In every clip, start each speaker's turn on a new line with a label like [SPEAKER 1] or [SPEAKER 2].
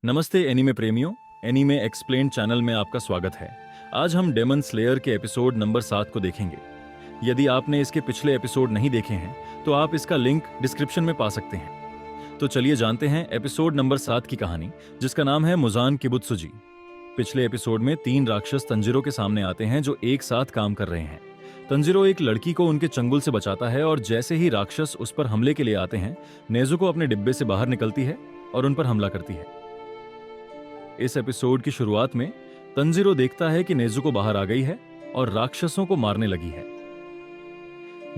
[SPEAKER 1] नमस्ते एनीमे प्रेमियों। Anime explained channel में आपका स्वागत है। आज हम डेमन स्लेयर के एपिसोड नंबर 7 को देखेंगे। यदि आपने इसके पिछले एपिसोड नहीं देखे हैं तो आप इसका लिंक डिस्क्रिप्शन में पा सकते हैं। तो चलिए जानते हैं एपिसोड नंबर 7 की कहानी, जिसका नाम है मुजान किबुत्सुजी। पिछले एपिसोड में 3 राक्षस तंजीरो के सामने आते हैं जो एक साथ काम कर रहे हैं। तंजीरो एक लड़की को उनके चंगुल से बचाता है और जैसे ही राक्षस उस पर हमले के लिए आते हैं, नेजुको अपने डिब्बे से बाहर निकलती है और उन पर हमला करती है। इस एपिसोड की शुरुआत में तंजीरो देखता है कि नेजुको बाहर आ गई है और राक्षसों को मारने लगी है।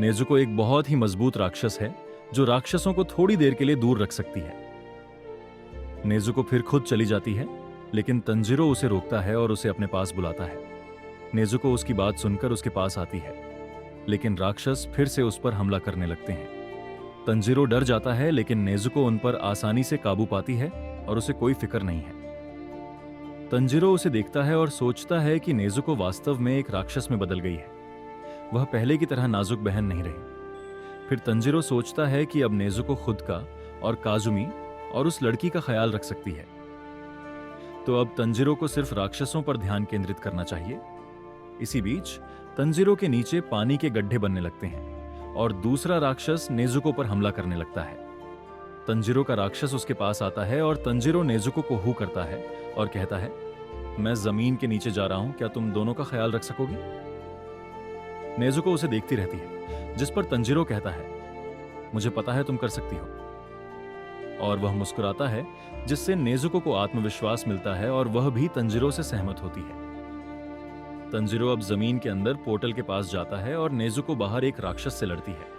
[SPEAKER 1] नेजुको एक बहुत ही मजबूत राक्षस है जो राक्षसों को थोड़ी देर के लिए दूर रख सकती है। नेजुको फिर खुद चली जाती है, लेकिन तंजीरो उसे रोकता है और उसे अपने पास बुलाता है। नेजुको उसकी बात सुनकर उसके पास आती है, लेकिन राक्षस फिर से उस पर हमला करने लगते हैं। तंजीरो डर जाता है, लेकिन नेजुको उन पर आसानी से काबू पाती है और उसे कोई फिक्र नहीं है। तंजीरो उसे देखता है और सोचता है कि नेजुको वास्तव में एक राक्षस में बदल गई है। वह पहले की तरह नाजुक बहन नहीं रही। फिर तंजीरो सोचता है कि अब नेजुको खुद का और काजुमी और उस लड़की का ख्याल रख सकती है। तो अब तंजीरो को सिर्फ राक्षसों पर ध्यान केंद्रित करना चाहिए। इसी बीच तंजीरो के नीचे पानी के गड्ढे बनने लगते हैं और दूसरा राक्षस नेजुको पर हमला करने लगता है। तंजीरो का राक्षस उसके पास आता है और तंजीरो नेजुको को हू करता है और कहता है, मैं जमीन के नीचे जा रहा हूं, क्या तुम दोनों का ख्याल रख सकोगी? नेजुको उसे देखती रहती है, जिस पर तंजीरो कहता है, मुझे पता है तुम कर सकती हो। और वह मुस्कुराता है, जिससे नेजुको को आत्मविश्वास मिलता है और वह भी तंजीरो से सहमत होती है। तंजीरो अब जमीन के अंदर पोर्टल के पास जाता है और नेजुको बाहर एक राक्षस से लड़ती है।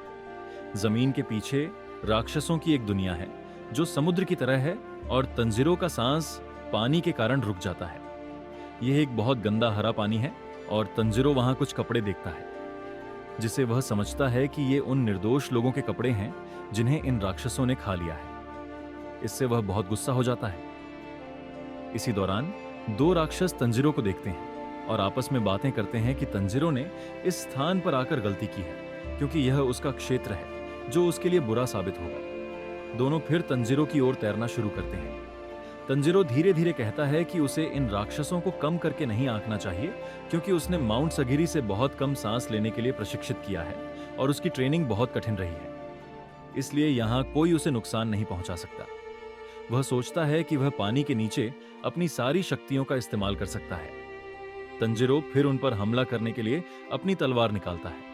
[SPEAKER 1] जमीन के पीछे राक्षसों की एक दुनिया है जो समुद्र की तरह है और तंजीरो का सांस पानी के कारण रुक जाता है। यह एक बहुत गंदा हरा पानी है और तंजीरो वहां कुछ कपड़े देखता है, जिसे वह समझता है कि ये उन निर्दोष लोगों के कपड़े हैं जिन्हें इन राक्षसों ने खा लिया है। इससे वह बहुत गुस्सा हो जाता है। इसी दौरान 2 राक्षस तंजीरो को देखते हैं और आपस में बातें करते हैं कि तंजीरो ने इस स्थान पर आकर गलती की है, क्योंकि यह उसका क्षेत्र है जो उसके लिए बुरा साबित होगा। दोनों फिर तंजीरो की ओर तैरना शुरू करते हैं। तंजीरो धीरे धीरे कहता है कि उसे इन राक्षसों को कम करके नहीं आंकना चाहिए, क्योंकि उसने माउंट सगिरी से बहुत कम सांस लेने के लिए प्रशिक्षित किया है और उसकी ट्रेनिंग बहुत कठिन रही है। इसलिए यहां कोई उसे नुकसान नहीं पहुंचा सकता। वह सोचता है कि वह पानी के नीचे अपनी सारी शक्तियों का इस्तेमाल कर सकता है। तंजीरो फिर उन पर हमला करने के लिए अपनी तलवार निकालता है,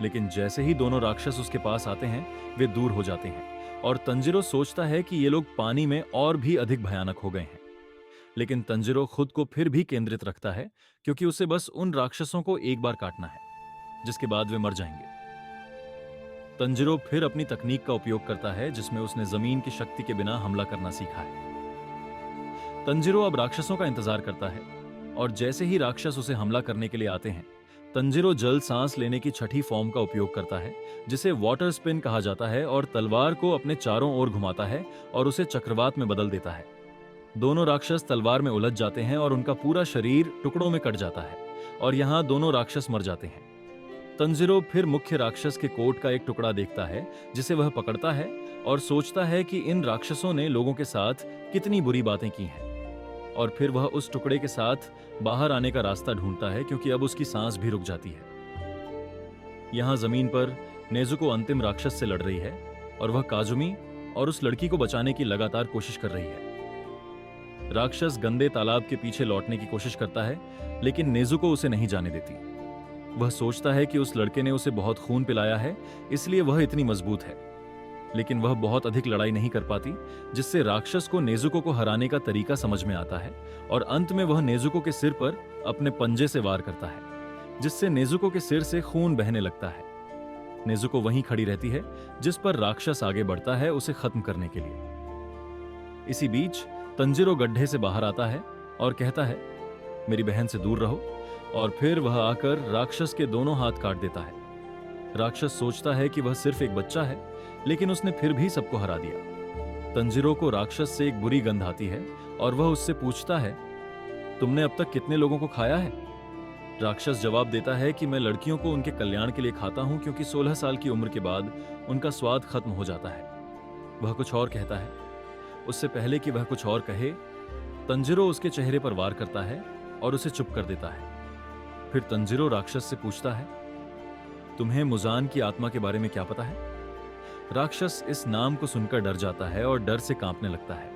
[SPEAKER 1] लेकिन जैसे ही दोनों राक्षस उसके पास आते हैं, वे दूर हो जाते हैं और तंजीरो सोचता है कि ये लोग पानी में और भी अधिक भयानक हो गए हैं। लेकिन तंजीरो खुद को फिर भी केंद्रित रखता है, क्योंकि उसे बस उन राक्षसों को एक बार काटना है, जिसके बाद वे मर जाएंगे। तंजीरो फिर अपनी तकनीक का उपयोग करता है, जिसमें उसने जमीन की शक्ति के बिना हमला करना सीखा है। तंजीरो अब राक्षसों का इंतजार करता है और जैसे ही राक्षस उसे हमला करने के लिए आते हैं, तंजीरो जल सांस लेने की छठी फॉर्म का उपयोग करता है, जिसे वाटर स्पिन कहा जाता है, और तलवार को अपने चारों ओर घुमाता है और उसे चक्रवात में बदल देता है। दोनों राक्षस तलवार में उलझ जाते हैं और उनका पूरा शरीर टुकड़ों में कट जाता है और यहाँ दोनों राक्षस मर जाते हैं। तंजीरो फिर मुख्य राक्षस के कोट का एक टुकड़ा देखता है, जिसे वह पकड़ता है और सोचता है कि इन राक्षसों ने लोगों के साथ कितनी बुरी बातें की हैं। और फिर वह उस टुकड़े के साथ बाहर आने का रास्ता ढूंढता है, क्योंकि अब उसकी सांस भी रुक जाती है। यहां जमीन पर नेजुको अंतिम राक्षस से लड़ रही है और वह काजुमी और उस लड़की को बचाने की लगातार कोशिश कर रही है। राक्षस गंदे तालाब के पीछे लौटने की कोशिश करता है, लेकिन नेजुको उसे नहीं जाने देती। वह सोचता है कि उस लड़के ने उसे बहुत खून पिलाया है, इसलिए वह इतनी मजबूत है, लेकिन वह बहुत अधिक लड़ाई नहीं कर पाती, जिससे राक्षस को नेजुको को हराने का तरीका समझ में आता है और अंत में वह नेजुको के सिर पर अपने पंजे से वार करता है, जिससे नेजुको के सिर से खून बहने लगता है। नेजुको वहीं खड़ी रहती है, जिस पर राक्षस आगे बढ़ता है उसे खत्म करने के लिए। इसी बीच तंजीरो गड्ढे से बाहर आता है और कहता है, मेरी बहन से दूर रहो, और फिर वह आकर राक्षस के दोनों हाथ काट देता है। राक्षस सोचता है कि वह सिर्फ एक बच्चा है, लेकिन उसने फिर भी सबको हरा दिया। तंजीरो को राक्षस से एक बुरी गंध आती है और वह उससे पूछता है, तुमने अब तक कितने लोगों को खाया है? राक्षस जवाब देता है कि मैं लड़कियों को उनके कल्याण के लिए खाता हूं, क्योंकि 16 साल की उम्र के बाद उनका स्वाद खत्म हो जाता है। वह कुछ और कहता है, उससे पहले कि वह कुछ और कहे, तंजिरो उसके चेहरे पर वार करता है और उसे चुप कर देता है। फिर तंजिरो राक्षस से पूछता है, तुम्हें मुजान की आत्मा के बारे में क्या पता है? राक्षस इस नाम को सुनकर डर जाता है और डर से कांपने लगता है।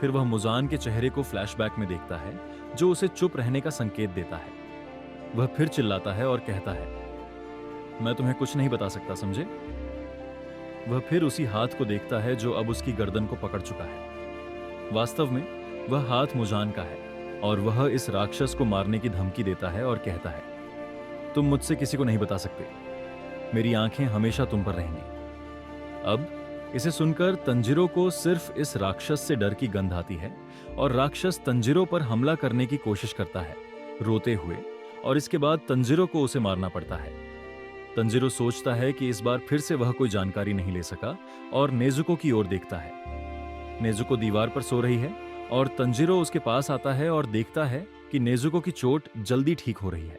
[SPEAKER 1] फिर वह मुजान के चेहरे को फ्लैशबैक में देखता है, जो उसे चुप रहने का संकेत देता है। वह फिर चिल्लाता है और कहता है, मैं तुम्हें कुछ नहीं बता सकता, समझे? वह फिर उसी हाथ को देखता है जो अब उसकी गर्दन को पकड़ चुका है। वास्तव में वह हाथ मुजान का है और वह इस राक्षस को मारने की धमकी देता है और कहता है, तुम मुझसे किसी को नहीं बता सकते, मेरी आंखें हमेशा तुम पर रहेंगी। अब इसे सुनकर तंजिरो को सिर्फ इस राक्षस से डर की गंध आती है और राक्षस तंजिरो पर हमला करने की कोशिश करता है, रोते हुए, और इसके बाद तंजिरो को उसे मारना पड़ता है। तंजिरो सोचता है कि इस बार फिर से वह कोई जानकारी नहीं ले सका और नेजुको की ओर देखता है। नेजुको दीवार पर सो रही है और तंजिरो उसके पास आता है और देखता है कि नेजुको की चोट जल्दी ठीक हो रही है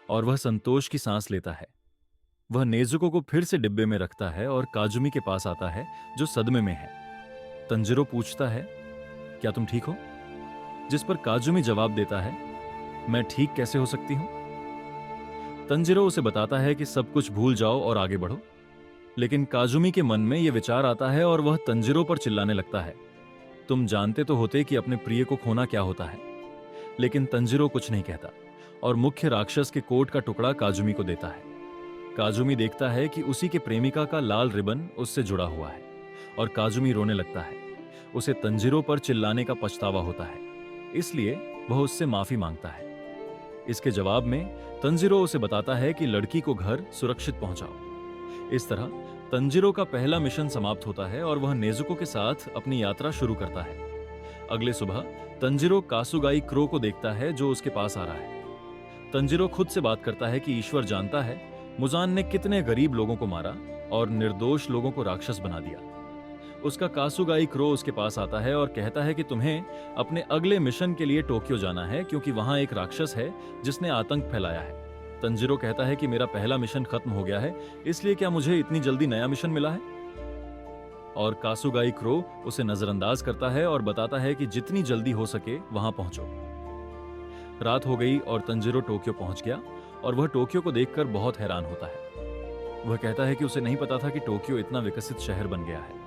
[SPEAKER 1] और वह संतोष की सांस लेता है। वह नेजुको को फिर से डिब्बे में रखता है और काजुमी के पास आता है, जो सदमे में है। तंजिरो पूछता है, क्या तुम ठीक हो? जिस पर काजुमी जवाब देता है, मैं ठीक कैसे हो सकती हूं? तंजिरो उसे बताता है कि सब कुछ भूल जाओ और आगे बढ़ो। लेकिन काजुमी के मन में यह विचार आता है और वह तंजिरो पर चिल्लाने लगता है, तुम जानते तो होते कि अपने प्रिय को खोना क्या होता है। लेकिन तंजिरो कुछ नहीं कहता और मुख्य राक्षस के कोट का टुकड़ा काजुमी को देता है। काजुमी देखता है कि उसी के प्रेमिका का लाल रिबन उससे जुड़ा हुआ है और काजुमी रोने लगता है। उसे तंजिरो पर चिल्लाने का पछतावा होता है, इसलिए वह उससे माफी मांगता है। इसके जवाब में तंजिरो उसे बताता है कि लड़की को घर सुरक्षित पहुंचाओ। इस तरह तंजिरो का पहला मिशन समाप्त होता है और वह नेजुको के साथ अपनी यात्रा शुरू करता है। अगले सुबह तंजिरो कासुगाई क्रो को देखता है, जो उसके पास आ रहा है। तंजिरो खुद से बात करता है कि ईश्वर जानता है मुजान ने कितने गरीब लोगों को मारा और निर्दोष लोगों को राक्षस बना दिया। उसका कासुगाई क्रो उसके पास आता है और कहता है कि तुम्हें अपने अगले मिशन के लिए टोक्यो जाना है, क्योंकि वहां एक राक्षस है जिसने आतंक फैलाया है। तंजिरो कहता है कि मेरा पहला मिशन खत्म हो गया है, इसलिए क्या मुझे इतनी जल्दी नया मिशन मिला है? और कासुगाई क्रो उसे नजरअंदाज करता है और बताता है कि जितनी जल्दी हो सके वहां पहुंचो। रात हो गई और तंजिरो टोक्यो पहुंच गया और वह टोक्यो को देखकर बहुत हैरान होता है। वह कहता है कि उसे नहीं पता था कि टोक्यो इतना विकसित शहर बन गया है।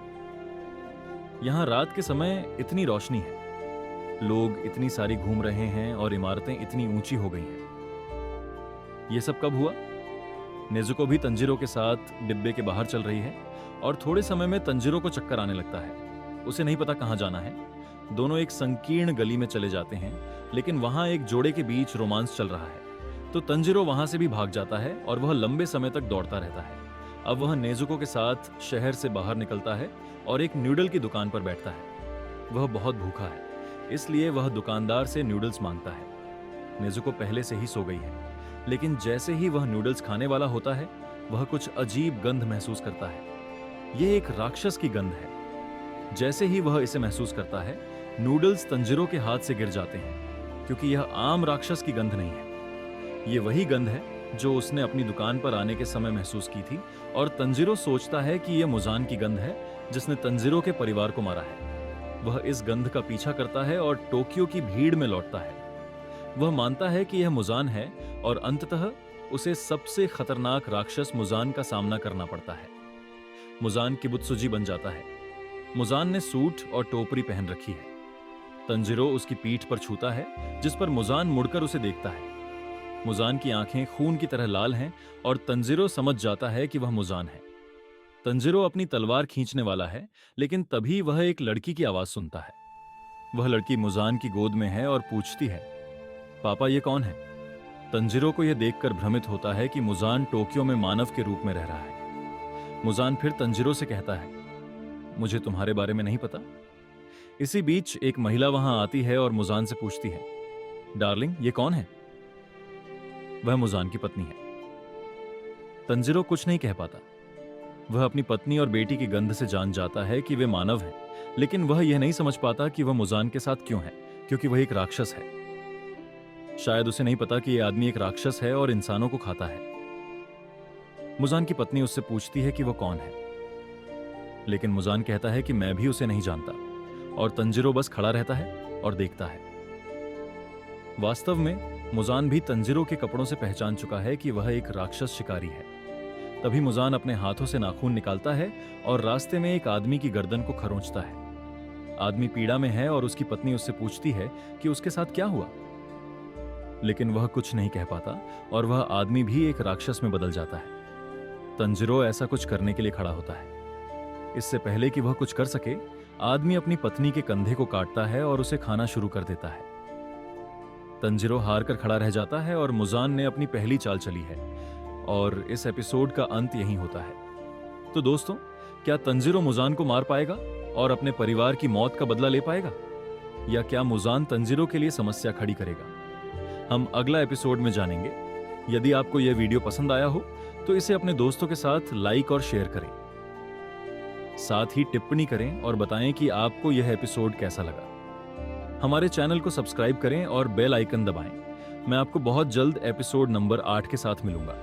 [SPEAKER 1] यहां रात के समय इतनी रोशनी है, लोग इतनी सारी घूम रहे हैं और इमारतें इतनी ऊंची हो गई हैं। यह सब कब हुआ? नेजुको भी तंजिरो के साथ डिब्बे के बाहर चल रही है और थोड़े समय में तंजिरो को चक्कर आने लगता है। उसे नहीं पता कहां जाना है। दोनों एक संकीर्ण गली में चले जाते हैं, लेकिन वहां एक जोड़े के बीच रोमांस चल रहा है, तो तंजिरो वहां से भी भाग जाता है और वह लंबे समय तक दौड़ता रहता है। अब वह नेजुको के साथ शहर से बाहर निकलता है और एक नूडल की दुकान पर बैठता है। वह बहुत भूखा है, इसलिए वह दुकानदार से नूडल्स मांगता है। नेजुको पहले से ही सो गई है, लेकिन जैसे ही वह नूडल्स खाने वाला होता है, वह कुछ अजीब गंध महसूस करता है। यह एक राक्षस की गंध है। जैसे ही वह इसे महसूस करता है, नूडल्स तंजिरो के हाथ से गिर जाते हैं, क्योंकि यह आम राक्षस की गंध नहीं है। यह वही गंध है जो उसने अपनी दुकान पर आने के समय महसूस की थी, और तंजिरो सोचता है कि यह मुजान की गंध है जिसने तंजिरो के परिवार को मारा है। वह इस गंध का पीछा करता है और टोक्यो की भीड़ में लौटता है। वह मानता है कि यह मुजान है और अंततः उसे सबसे खतरनाक राक्षस मुजान का सामना करना पड़ता है। मुजान किबुत्सुजी बन जाता है। मुजान ने सूट और टोपरी पहन रखी है। तंजिरो उसकी पीठ पर छूता है, जिस पर मुजान मुड़कर उसे देखता है। मुजान की आंखें खून की तरह लाल हैं और तंजिरो समझ जाता है कि वह मुजान है। तंजिरो अपनी तलवार खींचने वाला है, लेकिन तभी वह एक लड़की की आवाज सुनता है। वह लड़की मुजान की गोद में है और पूछती है, पापा ये कौन है? तंजिरो को यह देखकर भ्रमित होता है कि मुजान टोक्यो में मानव के रूप में रह रहा है। मुजान फिर तंजिरो से कहता है, मुझे तुम्हारे बारे में नहीं पता। इसी बीच एक महिला वहां आती है और मुजान से पूछती है, डार्लिंग ये कौन है? वह मुजान की पत्नी है। तंजिरो कुछ नहीं कह पाता। वह अपनी पत्नी और बेटी की गंध से जान जाता है कि वे मानव हैं, लेकिन वह यह नहीं समझ पाता कि वह मुजान के साथ क्यों है, क्योंकि वह एक राक्षस है। शायद उसे नहीं पता कि यह आदमी एक राक्षस है और इंसानों को खाता है। मुजान की पत्नी उससे पूछती है कि वह कौन है, लेकिन मुजान कहता है कि मैं भी उसे नहीं जानता। और तंजिरो बस खड़ा रहता है और देखता है। वास्तव में मुजान भी तंजिरो के कपड़ों से पहचान चुका है कि वह एक राक्षस शिकारी है। तभी मुजान अपने हाथों से नाखून निकालता है और रास्ते में एक आदमी की गर्दन को खरोंचता है। आदमी पीड़ा में है और उसकी पत्नी उससे पूछती है कि उसके साथ क्या हुआ, लेकिन वह कुछ नहीं कह पाता और वह आदमी भी एक राक्षस में बदल जाता है। तंजिरो ऐसा कुछ करने के लिए खड़ा होता है। इससे पहले कि वह कुछ कर सके, आदमी अपनी पत्नी के कंधे को काटता है और उसे खाना शुरू कर देता है। तंजिरो हार कर खड़ा रह जाता है और मुजान ने अपनी पहली चाल चली है और इस एपिसोड का अंत यहीं होता है। तो दोस्तों, क्या तंजिरो मुजान को मार पाएगा और अपने परिवार की मौत का बदला ले पाएगा, या क्या मुजान तंजिरो के लिए समस्या खड़ी करेगा? हम अगला एपिसोड में जानेंगे। यदि आपको यह वीडियो पसंद आया हो तो इसे अपने दोस्तों के साथ लाइक और शेयर करें। साथ ही टिप्पणी करें और बताएं कि आपको यह एपिसोड कैसा लगा। हमारे चैनल को सब्सक्राइब करें और बेल आइकन दबाएं। मैं आपको बहुत जल्द एपिसोड नंबर 8 के साथ मिलूंगा।